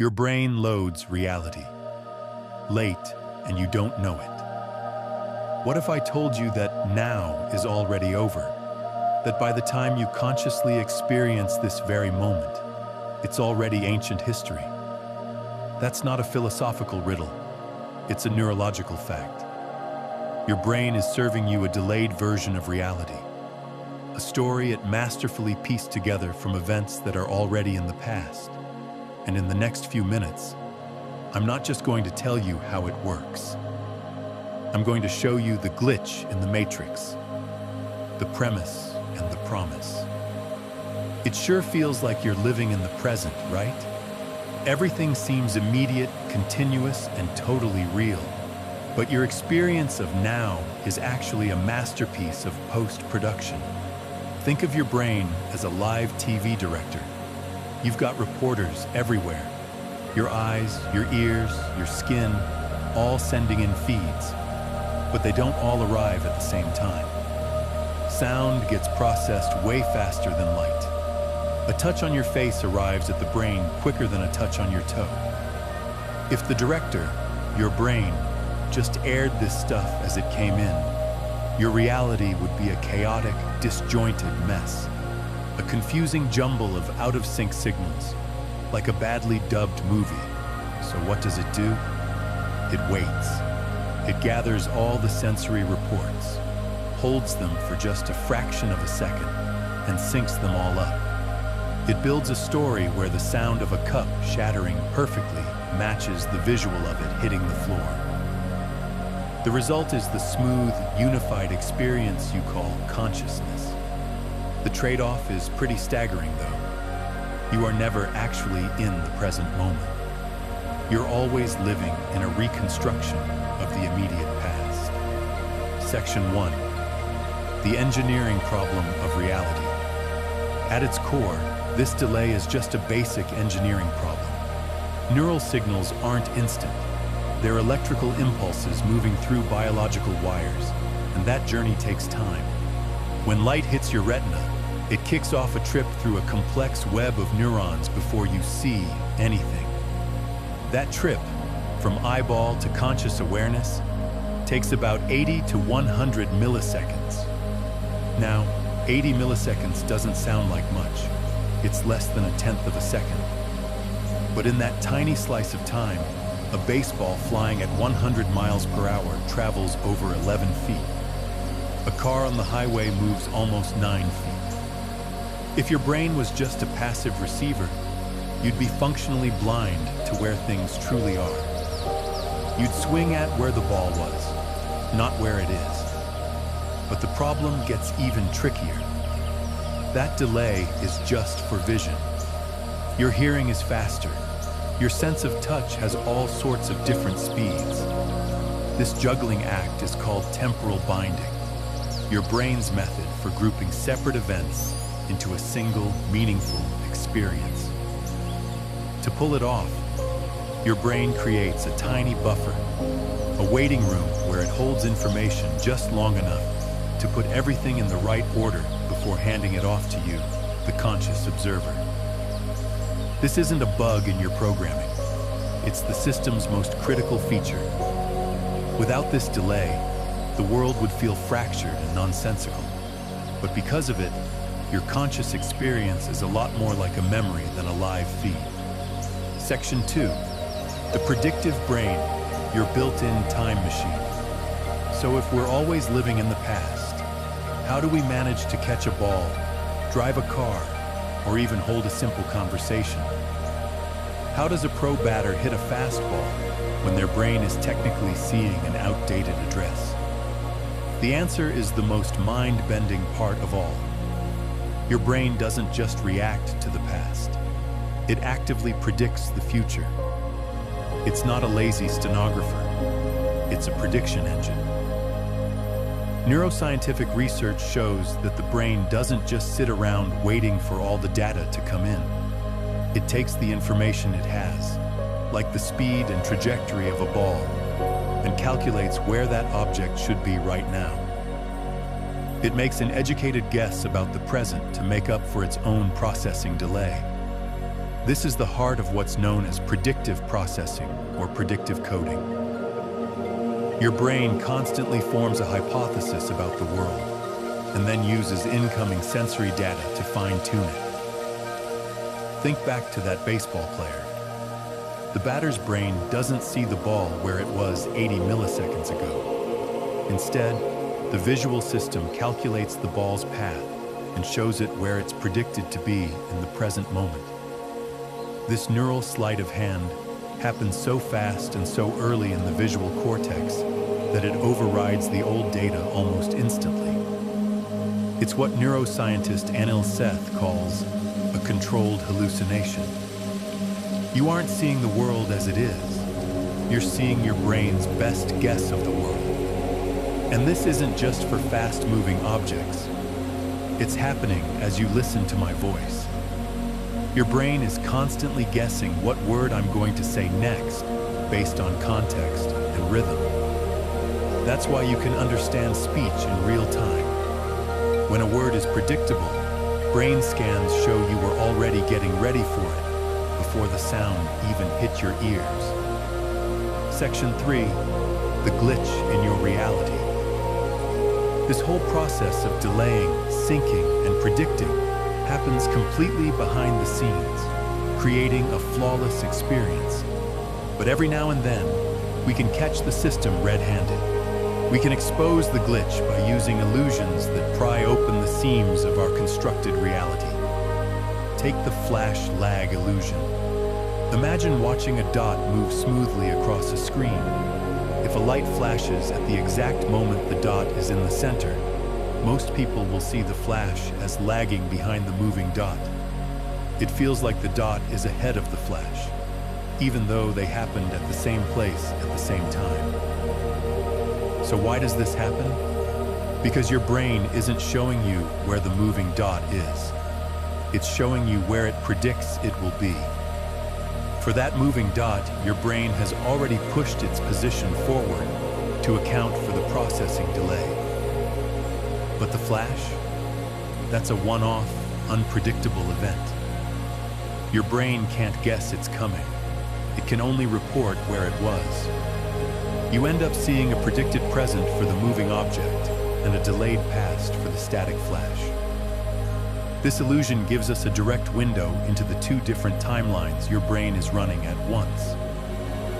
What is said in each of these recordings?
Your brain loads reality, late, and you don't know it. What if I told you that now is already over? That by the time you consciously experience this very moment, it's already ancient history? That's not a philosophical riddle. It's a neurological fact. Your brain is serving you a delayed version of reality, a story it masterfully pieced together from events that are already in the past. And in the next few minutes, I'm not just going to tell you how it works. I'm going to show you the glitch in the matrix, the premise and the promise. It sure feels like you're living in the present, right? Everything seems immediate, continuous, and totally real. But your experience of now is actually a masterpiece of post-production. Think of your brain as a live TV director. You've got reporters everywhere. Your eyes, your ears, your skin, all sending in feeds. But they don't all arrive at the same time. Sound gets processed way faster than light. A touch on your face arrives at the brain quicker than a touch on your toe. If the director, your brain, just aired this stuff as it came in, your reality would be a chaotic, disjointed mess. A confusing jumble of out-of-sync signals, like a badly dubbed movie. So what does it do? It waits. It gathers all the sensory reports, holds them for just a fraction of a second, and syncs them all up. It builds a story where the sound of a cup shattering perfectly matches the visual of it hitting the floor. The result is the smooth, unified experience you call consciousness. The trade-off is pretty staggering, though. You are never actually in the present moment. You're always living in a reconstruction of the immediate past. Section 1. The engineering problem of reality. At its core, this delay is just a basic engineering problem. Neural signals aren't instant. They're electrical impulses moving through biological wires, and that journey takes time. When light hits your retina, it kicks off a trip through a complex web of neurons before you see anything. That trip, from eyeball to conscious awareness, takes about 80 to 100 milliseconds. Now, 80 milliseconds doesn't sound like much. It's less than a tenth of a second. But in that tiny slice of time, a baseball flying at 100 miles per hour travels over 11 feet. A car on the highway moves almost 9 feet. If your brain was just a passive receiver, you'd be functionally blind to where things truly are. You'd swing at where the ball was, not where it is. But the problem gets even trickier. That delay is just for vision. Your hearing is faster. Your sense of touch has all sorts of different speeds. This juggling act is called temporal binding, your brain's method for grouping separate events into a single, meaningful experience. To pull it off, your brain creates a tiny buffer, a waiting room where it holds information just long enough to put everything in the right order before handing it off to you, the conscious observer. This isn't a bug in your programming. It's the system's most critical feature. Without this delay, the world would feel fractured and nonsensical. But because of it, your conscious experience is a lot more like a memory than a live feed. Section 2. The predictive brain, your built-in time machine. So if we're always living in the past, how do we manage to catch a ball, drive a car, or even hold a simple conversation? How does a pro batter hit a fastball when their brain is technically seeing an outdated address? The answer is the most mind-bending part of all. Your brain doesn't just react to the past. It actively predicts the future. It's not a lazy stenographer. It's a prediction engine. Neuroscientific research shows that the brain doesn't just sit around waiting for all the data to come in. It takes the information it has, like the speed and trajectory of a ball, and calculates where that object should be right now. It makes an educated guess about the present to make up for its own processing delay. This is the heart of what's known as predictive processing or predictive coding. Your brain constantly forms a hypothesis about the world and then uses incoming sensory data to fine-tune it. Think back to that baseball player. The batter's brain doesn't see the ball where it was 80 milliseconds ago. Instead, the visual system calculates the ball's path and shows it where it's predicted to be in the present moment. This neural sleight of hand happens so fast and so early in the visual cortex that it overrides the old data almost instantly. It's what neuroscientist Anil Seth calls a controlled hallucination. You aren't seeing the world as it is. You're seeing your brain's best guess of the world. And this isn't just for fast-moving objects. It's happening as you listen to my voice. Your brain is constantly guessing what word I'm going to say next based on context and rhythm. That's why you can understand speech in real time. When a word is predictable, brain scans show you were already getting ready for it before the sound even hit your ears. Section 3, the glitch in your reality. This whole process of delaying, syncing, and predicting happens completely behind the scenes, creating a flawless experience. But every now and then, we can catch the system red-handed. We can expose the glitch by using illusions that pry open the seams of our constructed reality. Take the flash lag illusion. Imagine watching a dot move smoothly across a screen. If a light flashes at the exact moment the dot is in the center, most people will see the flash as lagging behind the moving dot. It feels like the dot is ahead of the flash, even though they happened at the same place at the same time. So why does this happen? Because your brain isn't showing you where the moving dot is. It's showing you where it predicts it will be. For that moving dot, your brain has already pushed its position forward to account for the processing delay. But the flash? That's a one-off, unpredictable event. Your brain can't guess it's coming. It can only report where it was. You end up seeing a predicted present for the moving object and a delayed past for the static flash. This illusion gives us a direct window into the two different timelines your brain is running at once.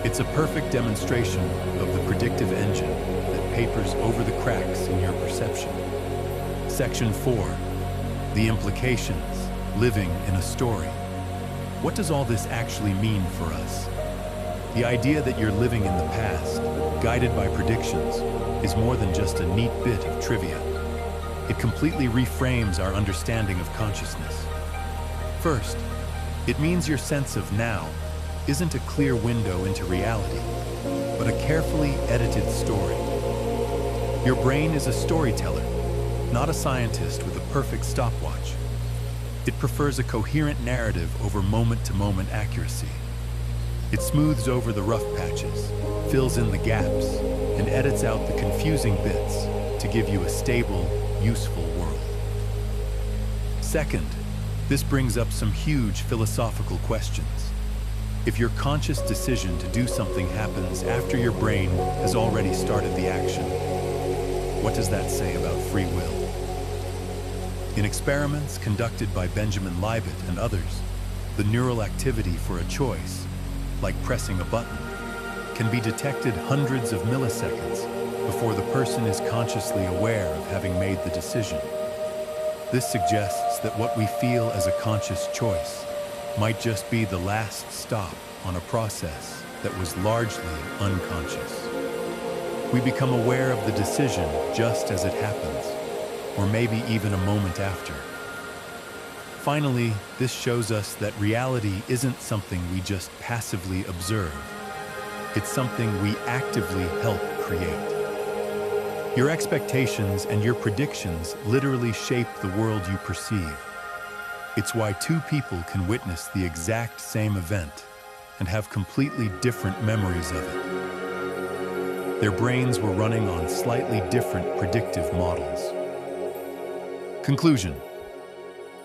It's a perfect demonstration of the predictive engine that papers over the cracks in your perception. Section 4, the implications, living in a story. What does all this actually mean for us? The idea that you're living in the past, guided by predictions, is more than just a neat bit of trivia. It completely reframes our understanding of consciousness. First, it means your sense of now isn't a clear window into reality, but a carefully edited story. Your brain is a storyteller, not a scientist with a perfect stopwatch. It prefers a coherent narrative over moment-to-moment accuracy. It smooths over the rough patches, fills in the gaps, and edits out the confusing bits to give you a stable, useful world. Second, this brings up some huge philosophical questions. If your conscious decision to do something happens after your brain has already started the action, what does that say about free will? In experiments conducted by Benjamin Libet and others, the neural activity for a choice, like pressing a button, can be detected hundreds of milliseconds before the person is consciously aware of having made the decision. This suggests that what we feel as a conscious choice might just be the last stop on a process that was largely unconscious. We become aware of the decision just as it happens, or maybe even a moment after. Finally, this shows us that reality isn't something we just passively observe. It's something we actively help create. Your expectations and your predictions literally shape the world you perceive. It's why two people can witness the exact same event and have completely different memories of it. Their brains were running on slightly different predictive models. Conclusion.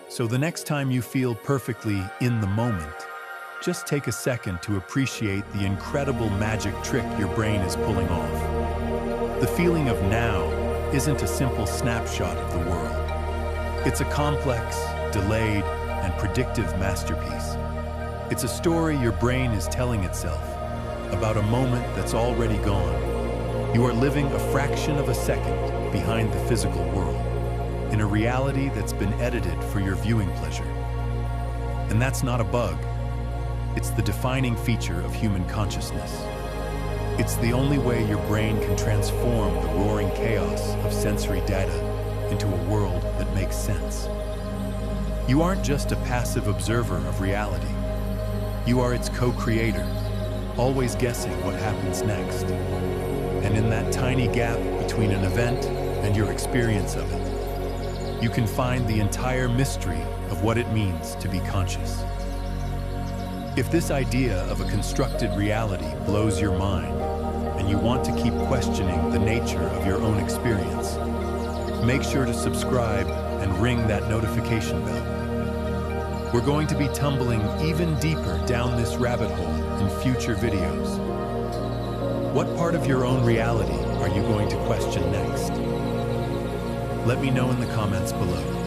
So the next time you feel perfectly in the moment, just take a second to appreciate the incredible magic trick your brain is pulling off. The feeling of now isn't a simple snapshot of the world. It's a complex, delayed, and predictive masterpiece. It's a story your brain is telling itself about a moment that's already gone. You are living a fraction of a second behind the physical world, in a reality that's been edited for your viewing pleasure. And that's not a bug. It's the defining feature of human consciousness. It's the only way your brain can transform the roaring chaos of sensory data into a world that makes sense. You aren't just a passive observer of reality. You are its co-creator, always guessing what happens next. And in that tiny gap between an event and your experience of it, you can find the entire mystery of what it means to be conscious. If this idea of a constructed reality blows your mind, and you want to keep questioning the nature of your own experience, make sure to subscribe and ring that notification bell. We're going to be tumbling even deeper down this rabbit hole in future videos. What part of your own reality are you going to question next? Let me know in the comments below.